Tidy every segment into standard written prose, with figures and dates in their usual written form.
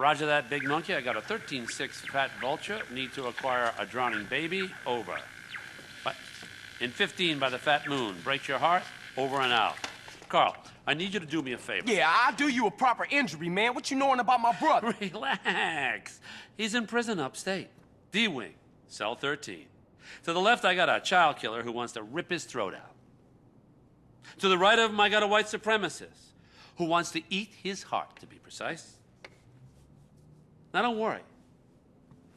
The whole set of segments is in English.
Roger that, big monkey. I got a 13-6 fat vulture. Need to acquire a drowning baby. Over. What? In 15 by the fat moon. Breaks your heart. Over and out. Carl, I need you to do me a favor. Yeah, I'll do you a proper injury, man. What you knowing about my brother? Relax. He's in prison upstate. D-Wing, cell 13. To the left, I got a child killer who wants to rip his throat out. To the right of him, I got a white supremacist who wants to eat his heart, to be precise. Now, don't worry.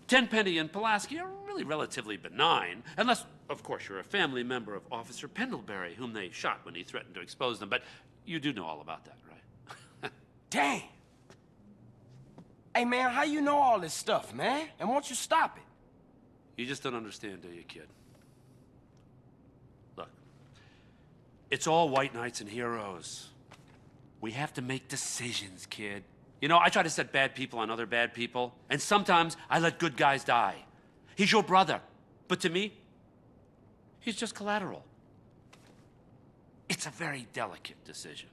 Tenpenny and Pulaski are really relatively benign, unless, of course, you're a family member of Officer Pendlebury, whom they shot when he threatened to expose them. But you do know all about that, right? Damn. Hey, man, how you know all this stuff, man? And won't you stop it? You just don't understand, do you, kid? Look, it's all white knights and heroes. We have to make decisions, kid. You know, I try to set bad people on other bad people, and sometimes I let good guys die. He's your brother, but to me, he's just collateral. It's a very delicate decision.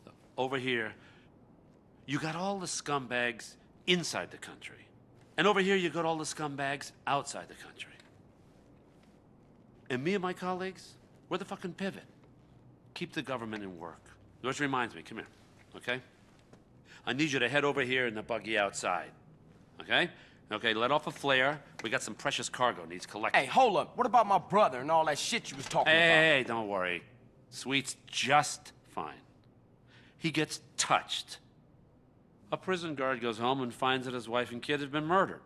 Look, over here, you got all the scumbags inside the country. And over here, you got all the scumbags outside the country. And me and my colleagues, we're the fucking pivot. Keep the government in work. Which reminds me, come here, okay? I need you to head over here in the buggy outside, okay? Okay, let off a flare. We got some precious cargo needs collecting. Hey, hold up. What about my brother and all that shit you was talking about? Hey, don't worry. Sweet's just fine. He gets touched. A prison guard goes home and finds that his wife and kid have been murdered.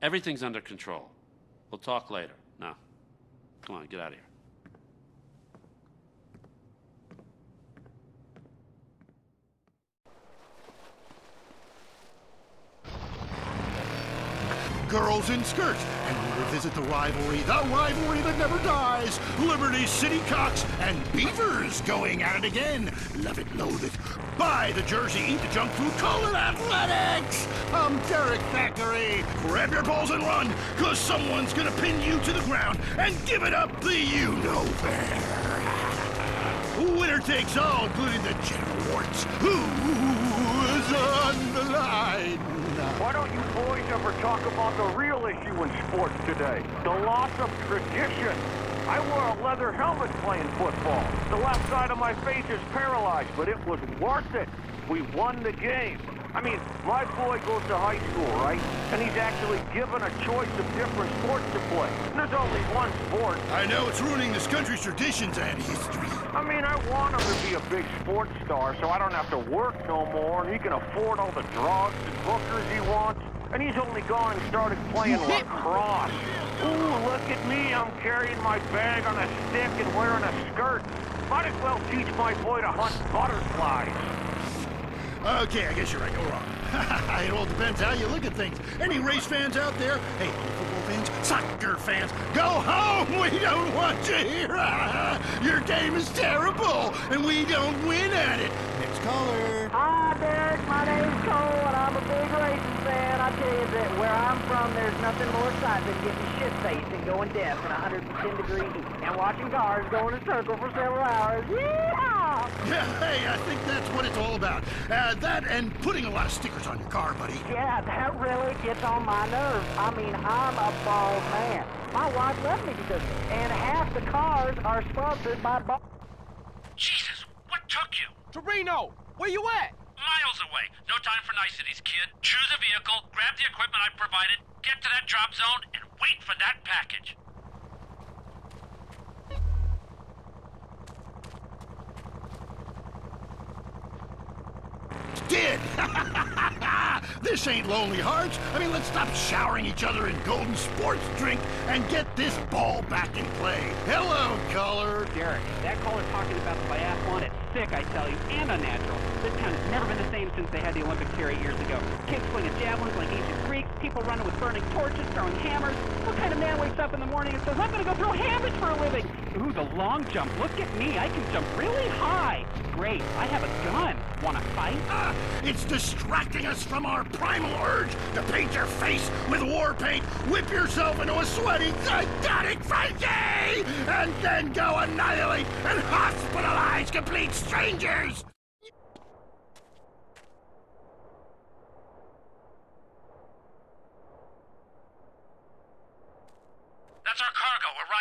Everything's under control. We'll talk later. Now, come on, get out of here. Girls in skirts, and we revisit the rivalry that never dies. Liberty City Cocks and Beavers going at it again. Love it, loathe it. Buy the jersey, eat the junk food, call it athletics. I'm Derek Thackeray. Grab your balls and run, cause someone's gonna pin you to the ground and give it up the you-know-where. Winner takes all, including the General Awards. Who's on the line? Why don't you boys ever talk about the real issue in sports today? The loss of tradition. I wore a leather helmet playing football. The left side of my face is paralyzed, but it was worth it. We won the game. I mean, my boy goes to high school, right? And he's actually given a choice of different sports to play. And there's only one sport. I know it's ruining this country's traditions and history. I mean, I want him to be a big sports star so I don't have to work no more, and he can afford all the drugs and hookers he wants. And he's only gone and started playing lacrosse. Ooh, look at me. I'm carrying my bag on a stick and wearing a skirt. Might as well teach my boy to hunt butterflies. Okay, I guess you're right. Go wrong. It all depends how you look at things. Any race fans out there? Hey, football fans, soccer fans, go home! We don't want you here! Your game is terrible, and we don't win at it. Next caller. Hi, Derek. My name's Cole, and I'm a big racing fan. I tell you that where I'm from, there's nothing more exciting than getting shit-faced and going deaf in 110-degree heat and watching cars go in a circle for several hours. Yeehaw! Yeah, hey, I think that's what it's all about. That and putting a lot of stickers on your car, buddy. Yeah, that really gets on my nerves. I mean, I'm a bald man. My wife left me because, and half the cars are sponsored by Jesus, what took you? Torino, where you at? Miles away. No time for niceties, kid. Choose a vehicle, grab the equipment I've provided, get to that drop zone, and wait for that package. Did! This ain't Lonely Hearts. I mean, let's stop showering each other in golden sports drink and get this ball back in play. Hello, caller. Derek, that caller talking about the biathlon, it's sick, I tell you, and unnatural. This town has never been the same since they had the Olympics here 8 years ago. Kids swinging javelins like ancient Greeks, people running with burning torches, throwing hammers. What kind of man wakes up in the morning and says, I'm gonna go throw hammers for a living? Ooh, the long jump. Look at me, I can jump really high. Great, I have a gun. Wanna fight? It's distracting us from our primal urge to paint your face with war paint, whip yourself into a sweaty, psychotic frenzy, and then go annihilate and hospitalize complete strangers!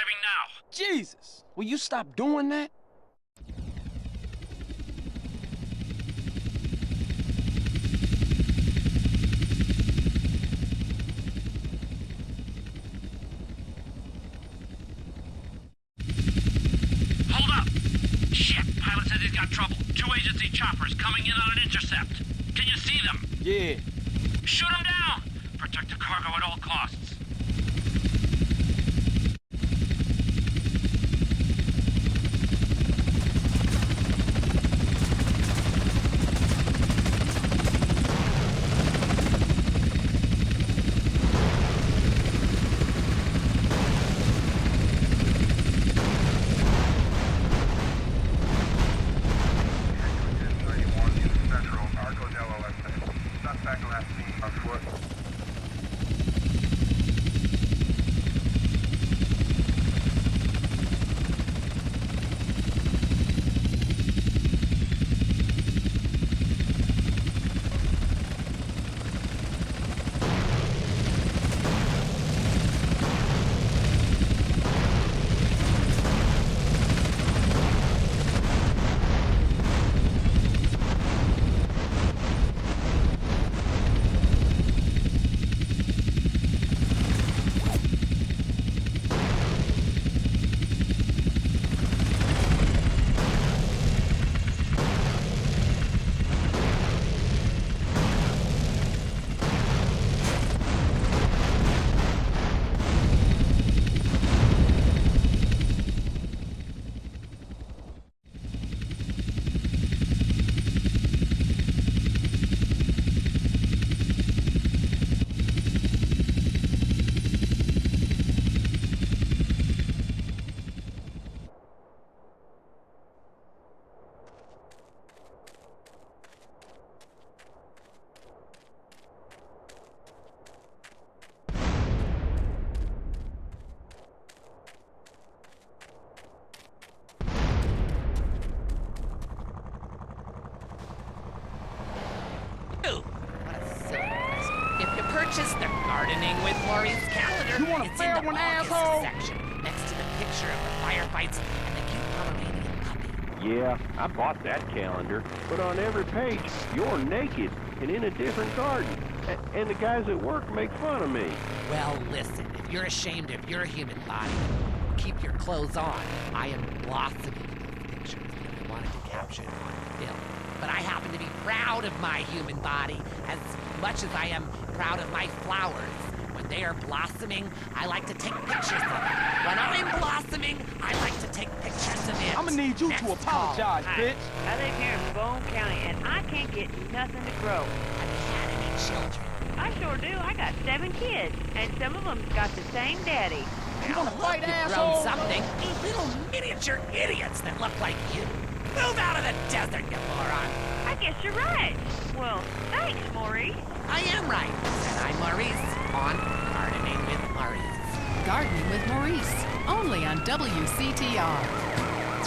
arriving now. Jesus! Will you stop doing that? Hold up! Shit, pilot says he's got trouble. 2 agency choppers coming in on an intercept. Can you see them? Yeah. Shoot them down! Protect the cargo at all costs. If you purchase the Gardening with Maurice calendar, You want a it's fair in the one, August asshole? section, next to the picture of the firefights and the cute Pomeranian puppy. Yeah, I bought that calendar, but on every page, you're naked and in a different garden. And the guys at work make fun of me. Well, listen, if you're ashamed of your human body, keep your clothes on. I am blossoming in those pictures because I wanted to capture it on film. But I happen to be proud of my human body as much as I am proud of my flowers. When they are blossoming, I like to take pictures of them. When I'm blossoming, I like to take pictures of it. I'm gonna need you Next to apologize, Hi, bitch. I live here in Bone County, and I can't get nothing to grow. Have you had any children? I sure do. I got 7 kids, and some of them got the same daddy. You gonna fight, You've asshole? grown something. You little miniature idiots that look like you. Move out of the desert, you moron. I guess you're right. Well, thanks, Maurice. I am right. And I'm Maurice on Gardening with Maurice. Gardening with Maurice, only on WCTR.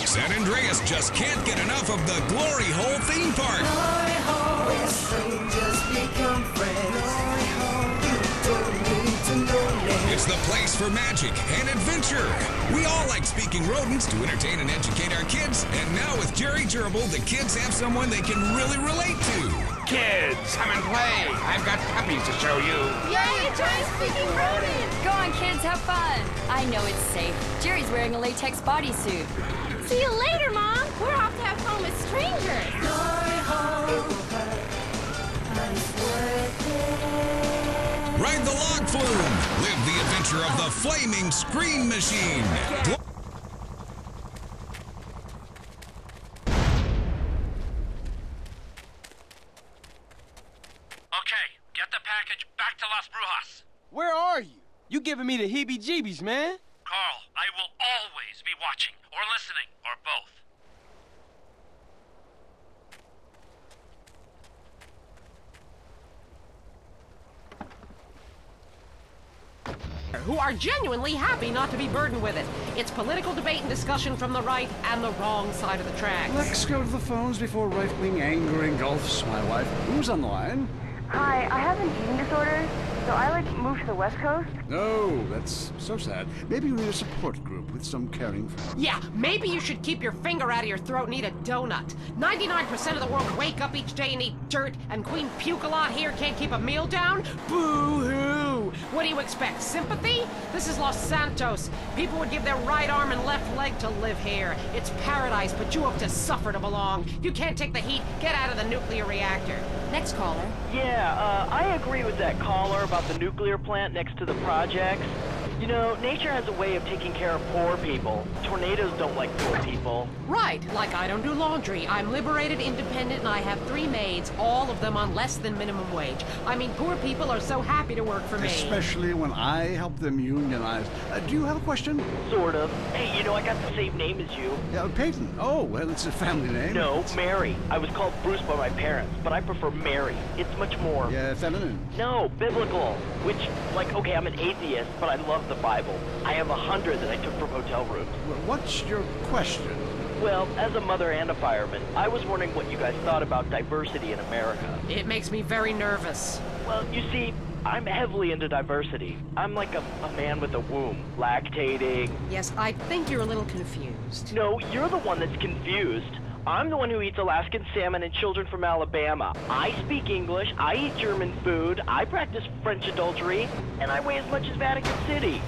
San Andreas just can't get enough of the Glory Hole theme park. Glory hole where strangers become friends. Glory hole, you don't need to know names. It's the place for magic and adventure. We all like speaking rodents to entertain and educate our kids. And now with Jerry Gerbil, the kids have someone they can really relate to. Kids, come and play. I've got puppies to show you. Yay, a giant speaking rodent! Go on, kids, have fun. I know it's safe. Jerry's wearing a latex bodysuit. See you later, Mom. We're off to have fun with strangers. Glory hole, but it's worth it. Ride the log flume. Live the adventure of the flaming screen machine. Okay, get the package back to Las Brujas. Where are you? You giving me the heebie-jeebies, man. Carl, I will always be watching, or listening, or both. Who are genuinely happy not to be burdened with it. It's political debate and discussion from the right and the wrong side of the tracks. Let's go to the phones before right-wing anger engulfs my wife. Who's on the line? Hi, I have an eating disorder, so I moved to the West Coast. Oh, that's so sad. Maybe you need a support group with some caring friends. Yeah, maybe you should keep your finger out of your throat and eat a donut. 99% of the world wake up each day and eat dirt, and Queen Puke-a-Lot here can't keep a meal down? Boo-hoo! What do you expect, sympathy? This is Los Santos. People would give their right arm and left leg to live here. It's paradise, but you have to suffer to belong. You can't take the heat. Get out of the nuclear reactor. Next caller. Yeah, I agree with that caller about the nuclear plant next to the projects. You know, nature has a way of taking care of poor people. Tornadoes don't like poor people. Right, like I don't do laundry. I'm liberated, independent, and I have 3 maids, all of them on less than minimum wage. I mean, poor people are so happy to work for me. Especially when I help them unionize. Do you have a question? Sort of. Hey, you know, I got the same name as you. Yeah, Peyton. Oh, well, it's a family name. No, Mary. I was called Bruce by my parents, but I prefer Mary. It's much more... Yeah, feminine. No, biblical. Which, like, okay, I'm an atheist, but I love the Bible. I have 100 that I took from hotel rooms. Well, what's your question? Well, as a mother and a fireman, I was wondering what you guys thought about diversity in America. It makes me very nervous. Well, you see, I'm heavily into diversity. I'm like a man with a womb, lactating. Yes, I think you're a little confused. No, you're the one that's confused. I'm the one who eats Alaskan salmon and children from Alabama. I speak English, I eat German food, I practice French adultery, and I weigh as much as Vatican City.